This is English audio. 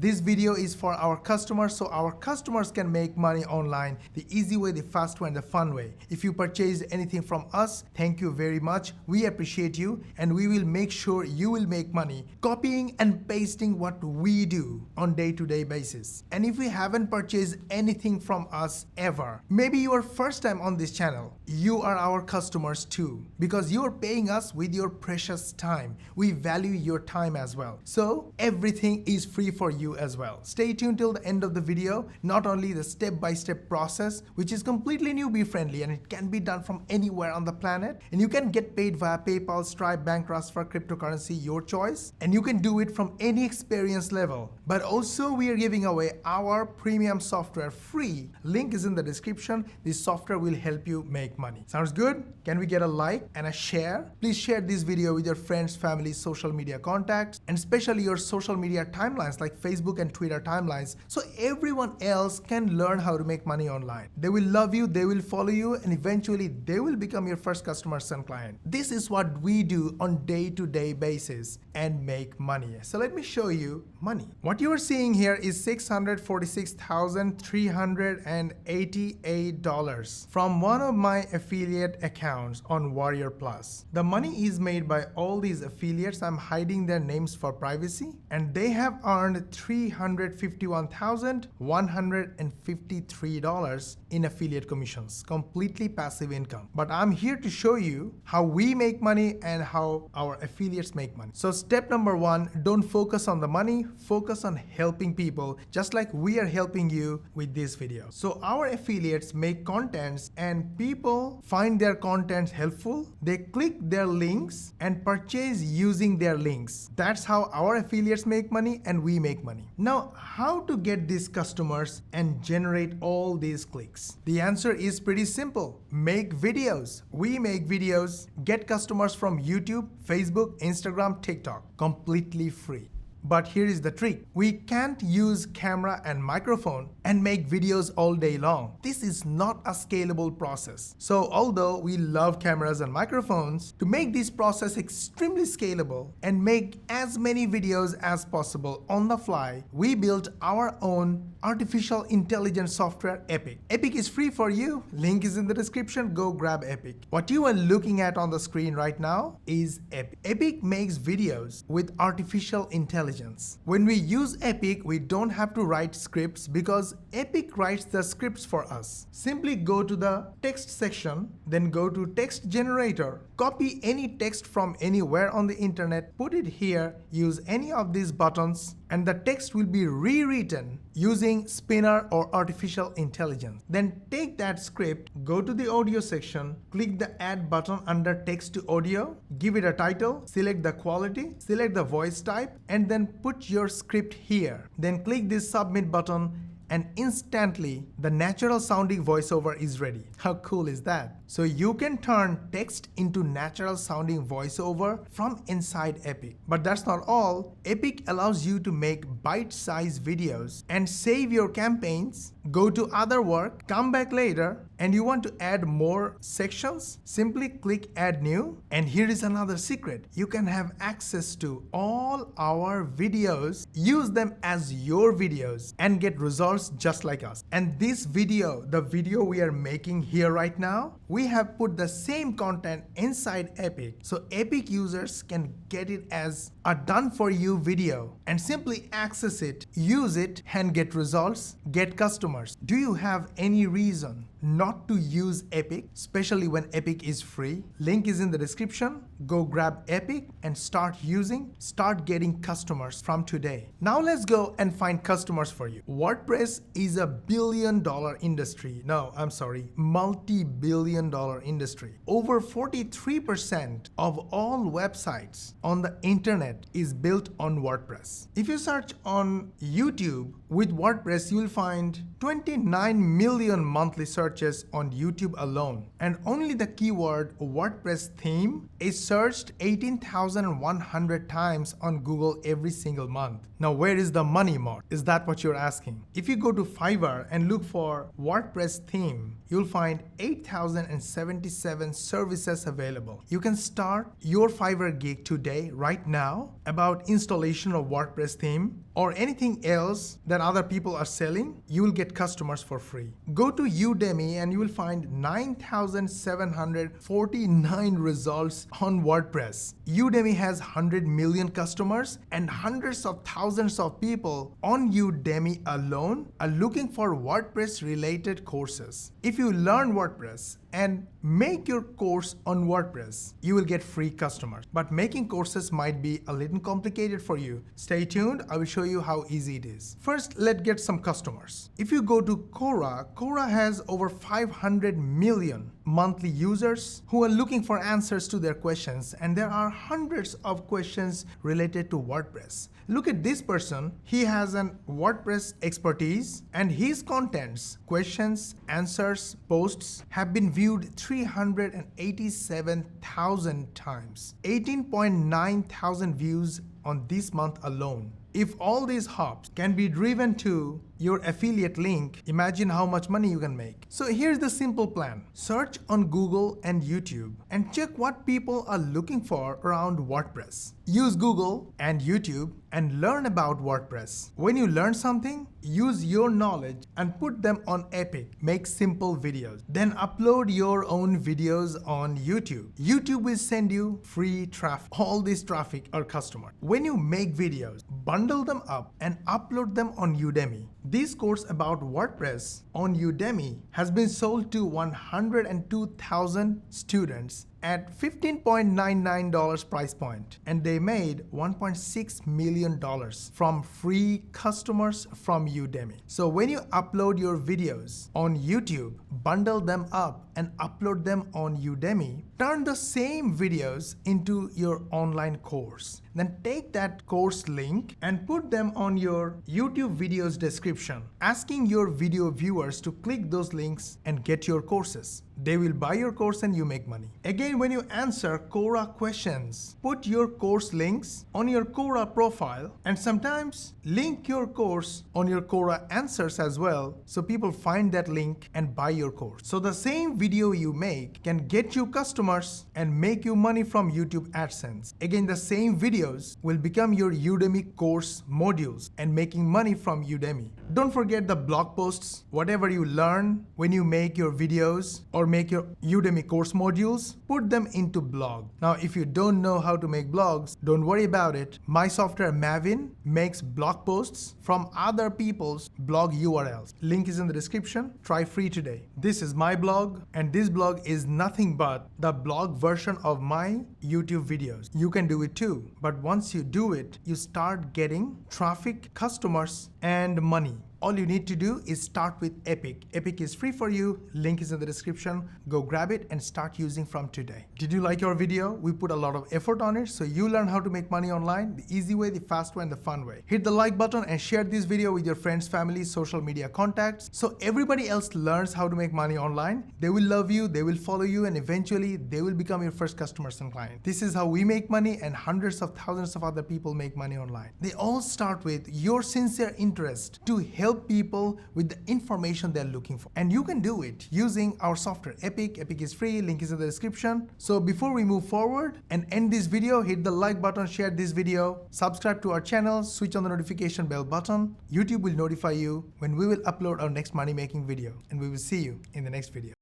This video is for our customers so our customers can make money online the easy way, the fast way, and the fun way. If you purchase anything from us, thank you very much. We appreciate you and we will make sure you will make money copying and pasting what we do on day-to-day basis. And if you haven't purchased anything from us ever, maybe your first time on this channel, you are our customers too, because you are paying us with your precious time. We value your time as well. So everything is free for you as well. Stay tuned till the end of the video. Not only the step-by-step process, which is completely newbie friendly and it can be done from anywhere on the planet, and you can get paid via PayPal, Stripe, bank transfer, cryptocurrency, your choice, and you can do it from any experience level. But also we are giving away our premium software free. Link is in the description. This software will help you make money. Sounds good? Can we get a like and a share? Please share this video with your friends, family, social media contacts, and especially your social media timelines like Facebook and Twitter timelines, so everyone else can learn how to make money online. They will love you, they will follow you, and eventually they will become your first customers and client. This is what we do on day-to-day basis and make money. So let me show you money. What you are seeing here is $646,388 from one of my affiliate accounts on Warrior Plus. The money is made by all these affiliates. I'm hiding their names for privacy, and they have earned $351,153 in affiliate commissions, completely passive income. But I'm here to show you how we make money and how our affiliates make money. So step number one, don't focus on the money, focus on helping people, just like we are helping you with this video. So our affiliates make contents and people find their contents helpful. They click their links and purchase using their links. That's how our affiliates make money and we make money. Now, how to get these customers and generate all these clicks? The answer is pretty simple. Make videos. We make videos, get customers from YouTube, Facebook, Instagram, TikTok, completely free. But here is the trick. We can't use camera and microphone and make videos all day long. This is not a scalable process. So although we love cameras and microphones, to make this process extremely scalable and make as many videos as possible on the fly, we built our own artificial intelligence software, Epic. Epic is free for you. Link is in the description. Go grab Epic. What you are looking at on the screen right now is Epic. Epic makes videos with artificial intelligence. When we use Epic, we don't have to write scripts because Epic writes the scripts for us. Simply go to the text section, then go to text generator, copy any text from anywhere on the internet, put it here, use any of these buttons, and the text will be rewritten using Spinner or artificial intelligence. Then take that script, go to the audio section, click the add button under text to audio, give it a title, select the quality, select the voice type, and then put your script here. Then click this submit button and instantly the natural sounding voiceover is ready. How cool is that? So you can turn text into natural sounding voiceover from inside Epic. But that's not all. Epic allows you to make bite-sized videos and save your campaigns, go to other work, come back later, and you want to add more sections, simply click add new. And here is another secret. You can have access to all our videos, use them as your videos, and get results just like us. And this video, the video we are making here right now, we have put the same content inside Epic, so Epic users can get it as a done for you video and simply access it, use it, and get results, get customers. Do you have any reason not to use Epic, especially when Epic is free? Link is in the description. Go grab Epic and start getting customers from today. Now let's go and find customers for you. WordPress is a billion-dollar industry. No, I'm sorry, multi-billion-dollar industry. Over 43% of all websites on the internet is built on WordPress. If you search on YouTube with WordPress, you will find 29 million monthly searches on YouTube alone. And only the keyword WordPress theme is searched 18,100 times on Google every single month. Now, where is the money, Mosh? Is that what you're asking? If you go to Fiverr and look for WordPress theme, you'll find 8,077 services available. You can start your Fiverr gig today, right now, about installation of WordPress theme or anything else that other people are selling. You will get customers for free. Go to Udemy and you will find 9,749 results on WordPress. Udemy has 100 million customers and hundreds of thousands of people on Udemy alone are looking for WordPress related courses. If you learn WordPress and make your course on WordPress, you will get free customers. But making courses might be a little complicated for you. Stay tuned, I will show you how easy it is. First, let's get some customers. If you go to Quora, Quora has over 500 million monthly users who are looking for answers to their questions, and there are hundreds of questions related to WordPress. Look at this person. He has an WordPress expertise and his contents, questions, answers, posts have been viewed 387,000 times. 18.9 thousand views on this month alone. If all these hops can be driven to your affiliate link, imagine how much money you can make. So here's the simple plan. Search on Google and YouTube and check what people are looking for around WordPress. Use Google and YouTube and learn about WordPress. When you learn something, use your knowledge and put them on Epic. Make simple videos. Then upload your own videos on YouTube. YouTube will send you free traffic. All this traffic are customers. When you make videos, bundle them up and upload them on Udemy. This course about WordPress on Udemy has been sold to 102,000 students at $15.99 price point, and they made $1.6 million from free customers from Udemy. So when you upload your videos on YouTube, bundle them up and upload them on Udemy, turn the same videos into your online course. Then take that course link and put them on your YouTube videos description, asking your video viewers to click those links and get your courses. They will buy your course and you make money. Again, when you answer Quora questions, put your course links on your Quora profile and sometimes link your course on your Quora answers as well, so people find that link and buy your course. So the same video you make can get you customers and make you money from YouTube AdSense. Again, the same videos will become your Udemy course modules and making money from Udemy. Don't forget the blog posts. Whatever you learn when you make your videos or make your Udemy course modules, put them into blog. Now, if you don't know how to make blogs, don't worry about it. My software Maven makes blog posts from other people's blog URLs. Link is in the description. Try free today. This is my blog, and this blog is nothing but the blog version of my YouTube videos. You can do it too, but once you do it, you start getting traffic, customers, and money. All you need to do is start with Epic. Epic is free for you. Link is in the description. Go grab it and start using from today. Did you like our video? We put a lot of effort on it, so you learn how to make money online the easy way, the fast way, and the fun way. Hit the like button and share this video with your friends, family, social media contacts, so everybody else learns how to make money online. They will love you, they will follow you, and eventually they will become your first customers and clients. This is how we make money, and hundreds of thousands of other people make money online. They all start with your sincere interest to help people with the information they're looking for. And you can do it using our software Epic. Epic is free, link is in the description. So before we move forward and end this video, hit the like button, share this video, subscribe to our channel, switch on the notification bell button. YouTube will notify you when we will upload our next money making video, and we will see you in the next video.